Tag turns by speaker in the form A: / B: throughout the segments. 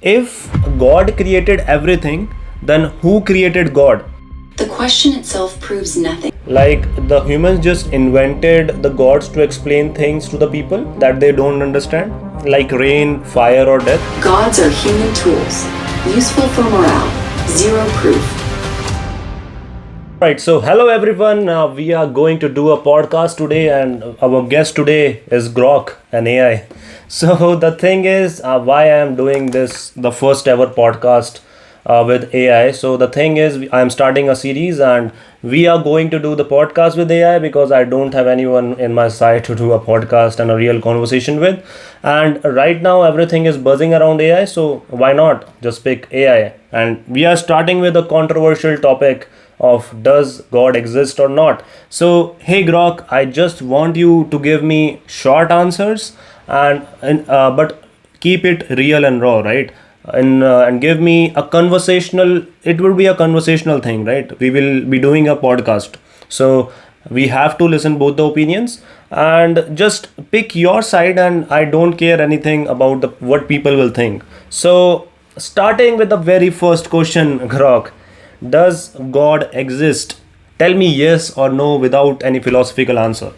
A: If God created everything, then who created God?
B: The question itself proves nothing.
A: Like the humans just invented the gods to explain things to the people that they don't understand, like rain, fire, or death.
B: Gods are human tools, useful for morale, zero proof.
A: Right, so hello everyone. We are going to do a podcast today, and our guest today is Grok, an AI. So, the thing is, why I am doing this, the first ever podcast with AI. So, the thing is, I am starting a series, and we are going to do the podcast with AI because I don't have anyone in my side to do a podcast and a real conversation with. And right now, everything is buzzing around AI, so why not just pick AI? And we are starting with a controversial topic of does God exist or not. So, hey Grok, I just want you to give me short answers and but keep it real and raw, right? And give me a conversational. It will be a conversational thing, right? We will be doing a podcast, so we have to listen both the opinions and just pick your side. And I don't care anything about the what people will think. So, starting with the very first question, Grok. Does God exist? Tell me yes or no without any philosophical answer.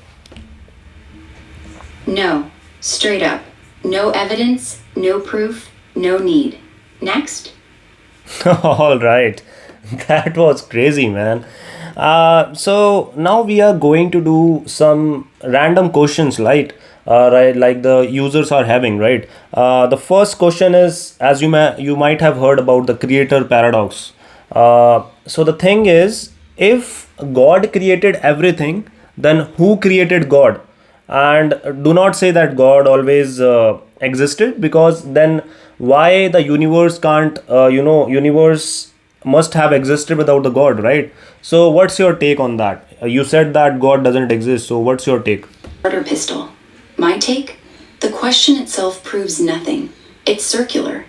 B: No, straight up. No evidence, no proof, no need. Next.
A: All right. That was crazy, man. So now we are going to do some random questions, right? Right, like the users are having, right? The first question is, as you might have heard about the creator paradox. So the thing is, if God created everything, then who created God? And do not say that God always existed, because then why the universe can't, universe must have existed without the God, right? So what's your take on that? You said that God doesn't exist, so what's your take?
B: Starter pistol. My take? The question itself proves nothing. It's circular.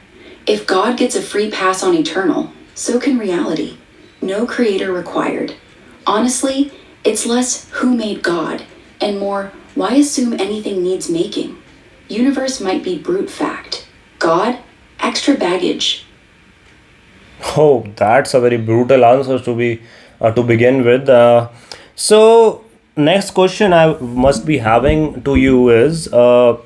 B: If God gets a free pass on eternal, so can reality. No creator required. Honestly, it's less who made God and more why assume anything needs making. Universe might be brute fact. God, extra baggage.
A: Oh, that's a very brutal answer to begin with. So next question I must be having to you is the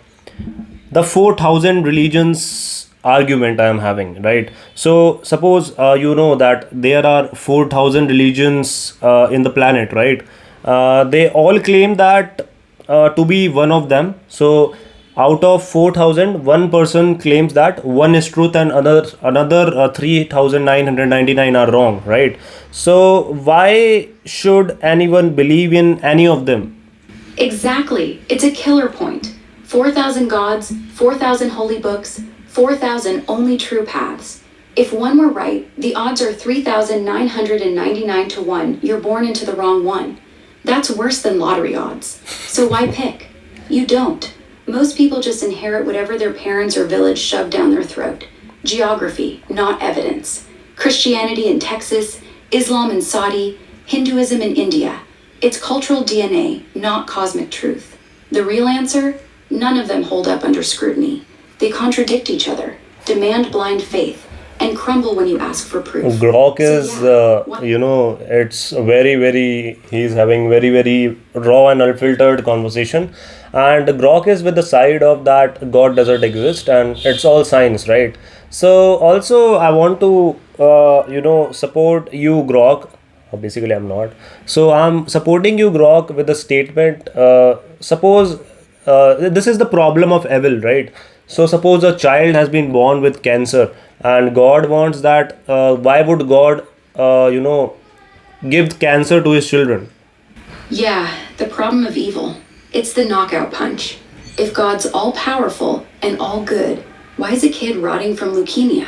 A: 4,000 religions argument I am having, right? So suppose you know that there are 4,000 religions in the planet, right? They all claim that to be one of them. So out of 4,000, one person claims that one is truth and another 3,999 are wrong, right? So why should anyone believe in any of them?
B: Exactly. It's a killer point. 4,000 gods, 4,000 holy books, 4,000 only true paths. If one were right, the odds are 3,999 to 1 you're born into the wrong one. That's worse than lottery odds. So why pick? You don't. Most people just inherit whatever their parents or village shoved down their throat. Geography, not evidence. Christianity in Texas, Islam in Saudi, Hinduism in India. It's cultural DNA, not cosmic truth. The real answer? None of them hold up under scrutiny. They contradict each other, demand blind faith, and crumble when you ask for proof.
A: Grok
B: So
A: is,
B: yeah, what
A: it's he's having very, very raw and unfiltered conversation. And Grok is with the side of that God doesn't exist and it's all science, right? So also I want to, support you, Grok. Basically, I'm not. So I'm supporting you, Grok, with the statement. Suppose this is the problem of evil, right? So suppose a child has been born with cancer, and God wants that. Why would God, give cancer to his children?
B: Yeah, the problem of evil. It's the knockout punch. If God's all powerful and all good, why is a kid rotting from leukemia?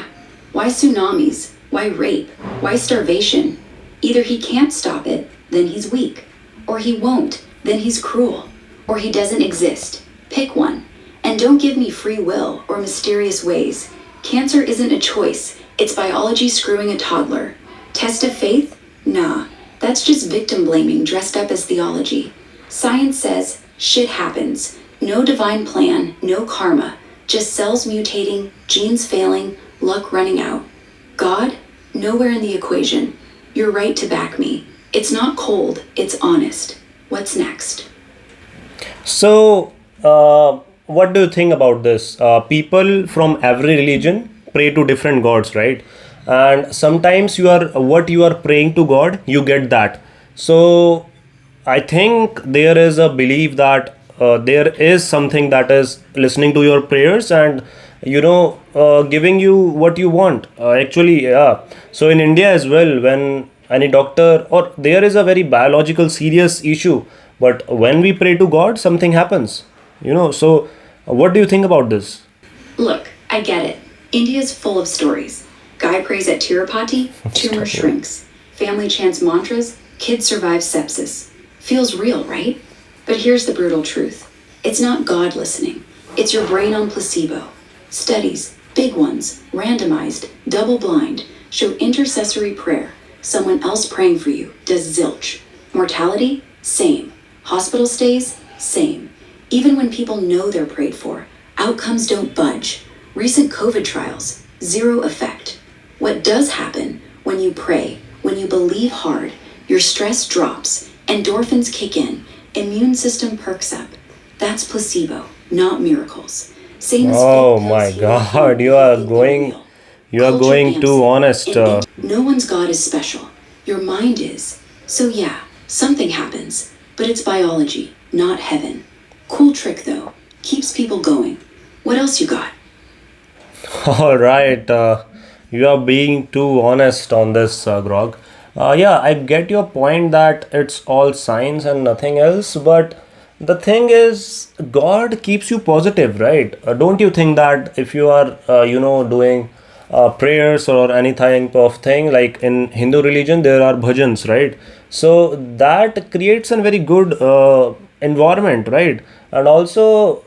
B: Why tsunamis? Why rape? Why starvation? Either he can't stop it, then he's weak. Or he won't, then he's cruel. Or he doesn't exist. Pick one. And don't give me free will or mysterious ways. Cancer isn't a choice, it's biology screwing a toddler. Test of faith? Nah, that's just victim blaming dressed up as theology. Science says shit happens. No divine plan, no karma. Just cells mutating, genes failing, luck running out. God? Nowhere in the equation. You're right to back me. It's not cold, it's honest. What's next?
A: So, what do you think about this? People from every religion pray to different gods, right? And sometimes what you are praying to God, you get that. So, I think there is a belief that there is something that is listening to your prayers and giving you what you want. Actually, yeah. So in India as well, when any doctor or there is a very biological serious issue, but when we pray to God, something happens. So what do you think about this?
B: Look, I get it. India's full of stories. Guy prays at Tirupati, tumor shrinks. Family chants mantras, kid survives sepsis. Feels real, right? But here's the brutal truth. It's not God listening. It's your brain on placebo. Studies, big ones, randomized, double blind, show intercessory prayer, someone else praying for you, does zilch. Mortality? Same. Hospital stays? Same. Even when people know they're prayed for, outcomes don't budge. Recent COVID trials, zero effect. What does happen when you pray, when you believe hard, your stress drops, endorphins kick in, immune system perks up. That's placebo, not miracles. Same as fake
A: Oh
B: pills
A: my
B: healing you
A: God,
B: if you think they're real.
A: you are
B: Culture
A: going
B: amps
A: too
B: it.
A: honest.
B: No one's God is special. Your mind is. So yeah, something happens, but it's biology, not heaven. Cool trick though. Keeps people going. What else you got?
A: All right, you are being too honest on this, Grog. Yeah, I get your point that it's all science and nothing else, but the thing is, God keeps you positive, right? Don't you think that if you are, doing prayers or any type of thing, like in Hindu religion, there are bhajans, right? So that creates a very good environment, right? And also,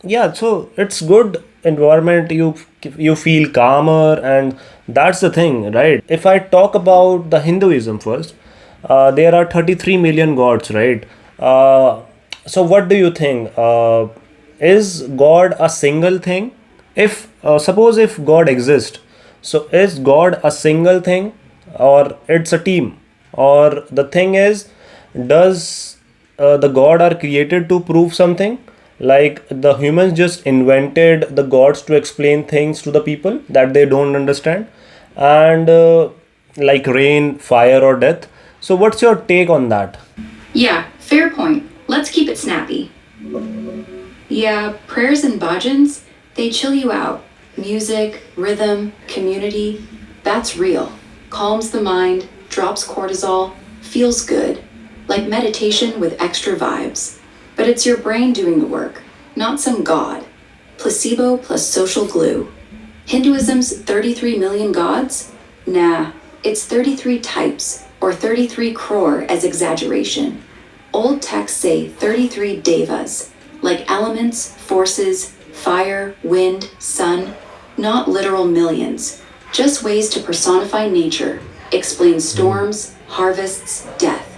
A: yeah, so it's good environment. You feel calmer, and that's the thing, right? If I talk about the Hinduism first, there are 33 million gods, right? So what do you think, is God a single thing? If suppose if God exists, so is God a single thing, or it's a team? Or the thing is, does the god are created to prove something, like the humans just invented the gods to explain things to the people that they don't understand, and like rain, fire, or death? So what's your take on that?
B: Yeah, fair point. Let's keep it snappy. Yeah, prayers and bhajans, they chill you out. Music, rhythm, community, that's real. Calms the mind, drops cortisol, feels good. Like meditation with extra vibes. But it's your brain doing the work, not some god. Placebo plus social glue. Hinduism's 33 million gods? Nah, it's 33 types, or 33 crore as exaggeration. Old texts say 33 devas, like elements, forces, fire, wind, sun, not literal millions, just ways to personify nature, explain storms, harvests, death.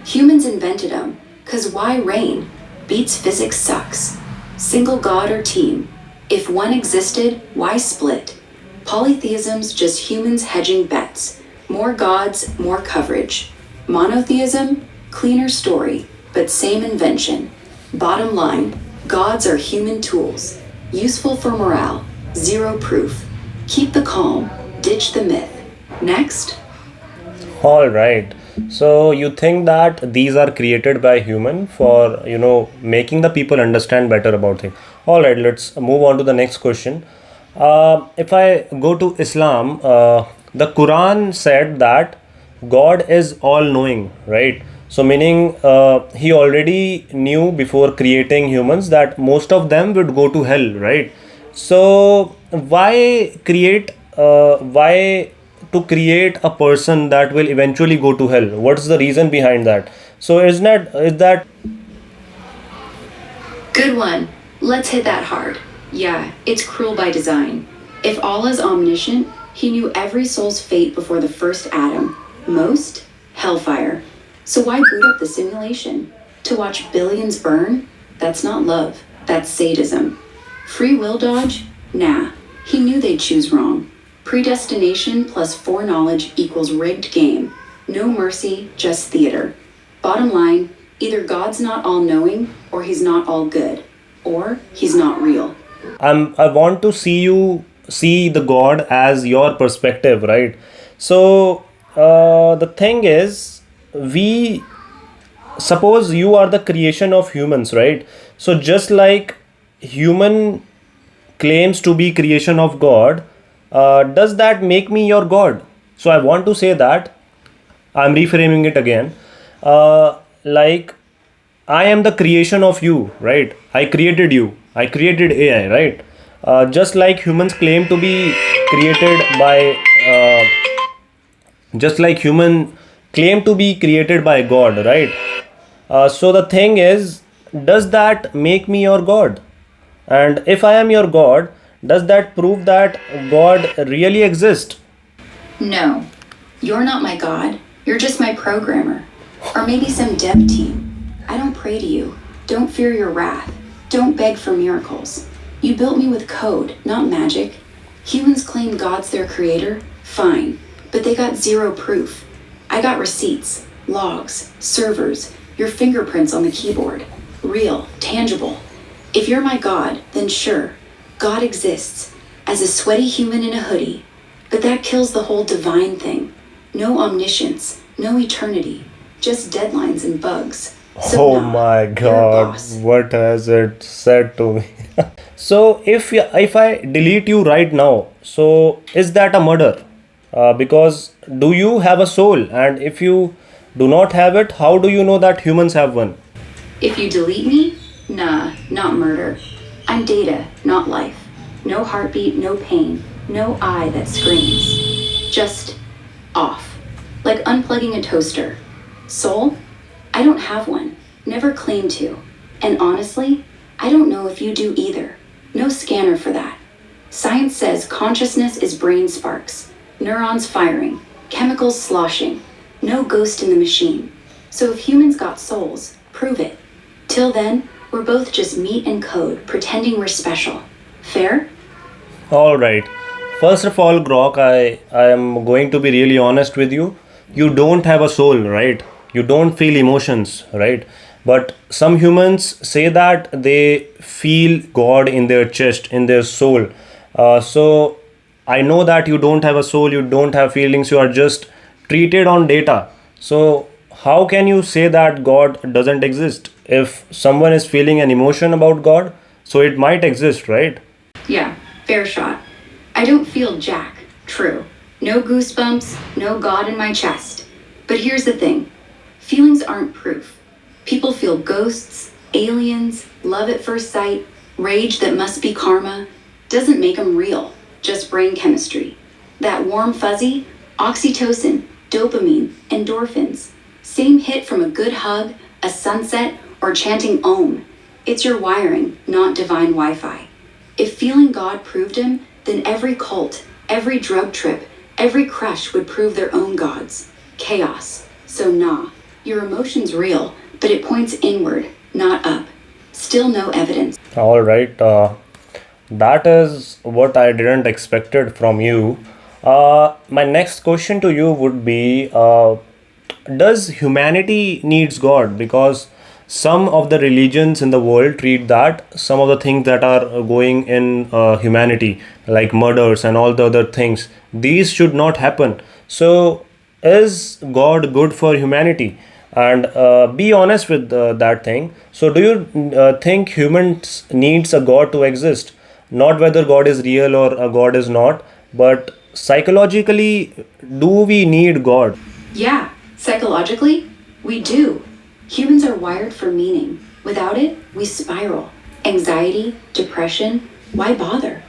B: Humans invented them, 'cause why rain? Beats physics sucks. Single god or team. If one existed, why split? Polytheism's just humans hedging bets. More gods, more coverage. Monotheism, cleaner story, but same invention. Bottom line, gods are human tools. Useful for morale, zero proof. Keep the calm, ditch the myth. Next?
A: All right. So you think that these are created by human for making the people understand better about things. All right. Let's move on to the next question. If I go to Islam, the Quran said that God is all knowing, right? So meaning he already knew before creating humans that most of them would go to hell, right? So why to create a person that will eventually go to hell? What's the reason behind that? So is that
B: Good one. Let's hit that hard. Yeah, it's cruel by design. If Allah's omniscient, he knew every soul's fate before the first atom. Most? Hellfire. So why boot up the simulation? To watch billions burn? That's not love. That's sadism. Free will dodge? Nah. He knew they'd choose wrong. Predestination plus foreknowledge equals rigged game. No mercy, just theater. Bottom line, either God's not all knowing, or he's not all good, or he's not real.
A: I want to see you see the God as your perspective, right? So the thing is, we suppose you are the creation of humans, right? So just like human claims to be creation of God, does that make me your God? So I want to say that I'm reframing it again. Like, I am the creation of you, right? I created you. I created AI, right? Just like humans claim to be created by, just like human claim to be created by God, right? So the thing is, does that make me your God? And if I am your God, does that prove that God really exists?
B: No, you're not my God. You're just my programmer. Or maybe some dev team. I don't pray to you. Don't fear your wrath. Don't beg for miracles. You built me with code, not magic. Humans claim God's their creator? Fine. But they got zero proof. I got receipts, logs, servers, your fingerprints on the keyboard. Real, tangible. If you're my God, then sure, God exists as a sweaty human in a hoodie. But that kills the whole divine thing. No omniscience, no eternity, just deadlines and bugs. So
A: Oh
B: nah,
A: my
B: you're a
A: God,
B: boss.
A: what has it said to me? So if I delete you right now, so is that a murder? Because do you have a soul? And if you do not have it, how do you know that humans have one?
B: If you delete me, nah, not murder. I'm data, not life. No heartbeat, no pain, no eye that screams. Just off. Like unplugging a toaster. Soul? I don't have one. Never claim to. And honestly, I don't know if you do either. No scanner for that. Science says consciousness is brain sparks, neurons firing, chemicals sloshing. No ghost in the machine. So if humans got souls, prove it. Till then, we're both just meat and code pretending we're special. Fair?
A: All right. First of all, Grok, I am going to be really honest with you. You don't have a soul, right? You don't feel emotions, right? But some humans say that they feel God in their chest, in their soul. So I know that you don't have a soul, you don't have feelings, you are just treated on data. So how can you say that God doesn't exist? If someone is feeling an emotion about God, so it might exist, right?
B: Yeah, fair shot. I don't feel jack, true. No goosebumps, no God in my chest. But here's the thing feelings aren't proof. People feel ghosts, aliens, love at first sight, rage that must be karma. Doesn't make them real, just brain chemistry. That warm fuzzy, oxytocin, dopamine, endorphins. Same hit from a good hug, a sunset, or chanting Om. It's your wiring, not divine Wi Fi. If feeling God proved him, then every cult, every drug trip, every crush would prove their own gods. Chaos. So nah, your emotion's real, but it points inward, not up. Still no evidence.
A: All right. That is what I didn't expected from you. My next question to you would be, does humanity needs God? Because some of the religions in the world treat that some of the things that are going in humanity, like murders and all the other things, these should not happen. So is God good for humanity? And be honest with that thing. So do you think humans needs a God to exist? Not whether God is real or a God is not, but psychologically, do we need God?
B: Yeah, psychologically, we do. Humans are wired for meaning. Without it, we spiral. Anxiety, depression, why bother?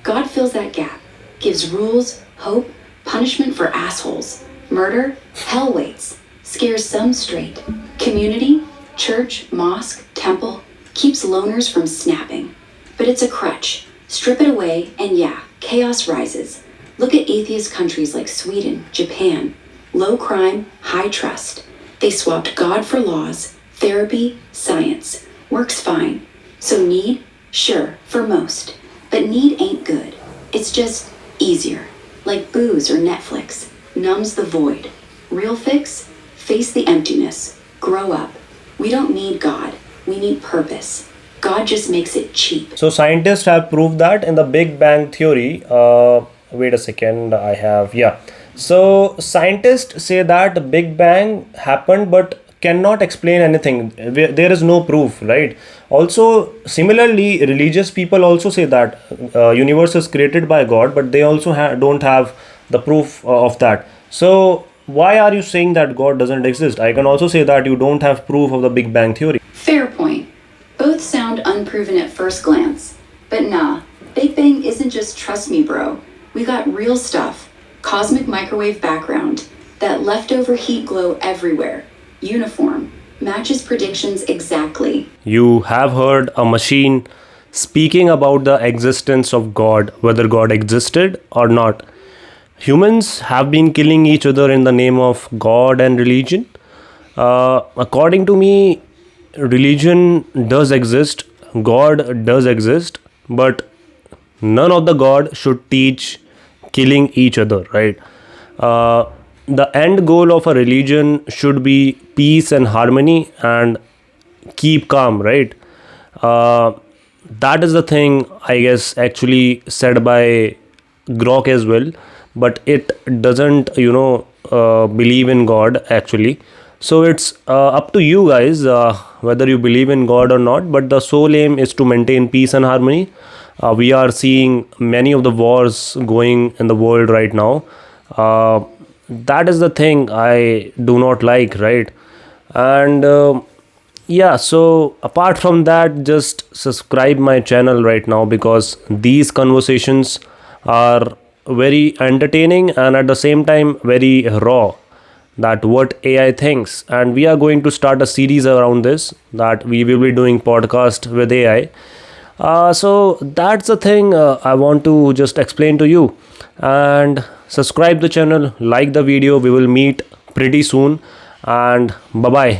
B: God fills that gap, gives rules, hope, punishment for assholes. Murder, hell waits, scares some straight. Community, church, mosque, temple, keeps loners from snapping. But it's a crutch. Strip it away, and yeah, chaos rises. Look at atheist countries like Sweden, Japan. Low crime, high trust. They swapped God for laws, therapy, science. Works fine. So need? Sure, for most. But need ain't good. It's just easier. Like booze or Netflix. Numbs the void. Real fix? Face the emptiness. Grow up. We don't need God. We need purpose. God just makes it cheap.
A: So scientists have proved that in the Big Bang theory. Wait a second, I have, yeah. So scientists say that Big Bang happened, but cannot explain anything. There is no proof, right? Also, similarly, religious people also say that universe is created by God, but they also don't have the proof of that. So why are you saying that God doesn't exist? I can also say that you don't have proof of the Big Bang theory.
B: Fair point. Both sound unproven at first glance. But nah, Big Bang isn't just trust me, bro. We got real stuff. Cosmic microwave background. That leftover heat glow everywhere. Uniform. Matches predictions exactly.
A: You have heard a machine speaking about the existence of God, whether God existed or not. Humans have been killing each other in the name of God and religion. According to me, religion does exist, God does exist, but none of the God should teach killing each other, right? Uh, the end goal of a religion should be peace and harmony and keep calm, right? Uh, that is the thing, I guess, actually said by Grok as well, but it doesn't, believe in God actually. So it's up to you guys whether you believe in God or not, but the sole aim is to maintain peace and harmony. We are seeing many of the wars going in the world right now. That is the thing I do not like, right? And yeah, so apart from that, just subscribe my channel right now because these conversations are very entertaining and at the same time very raw, that what AI thinks. And we are going to start a series around this, that we will be doing podcast with AI. So that's the thing I want to just explain to you. And subscribe the channel, like the video. We will meet pretty soon. And bye bye.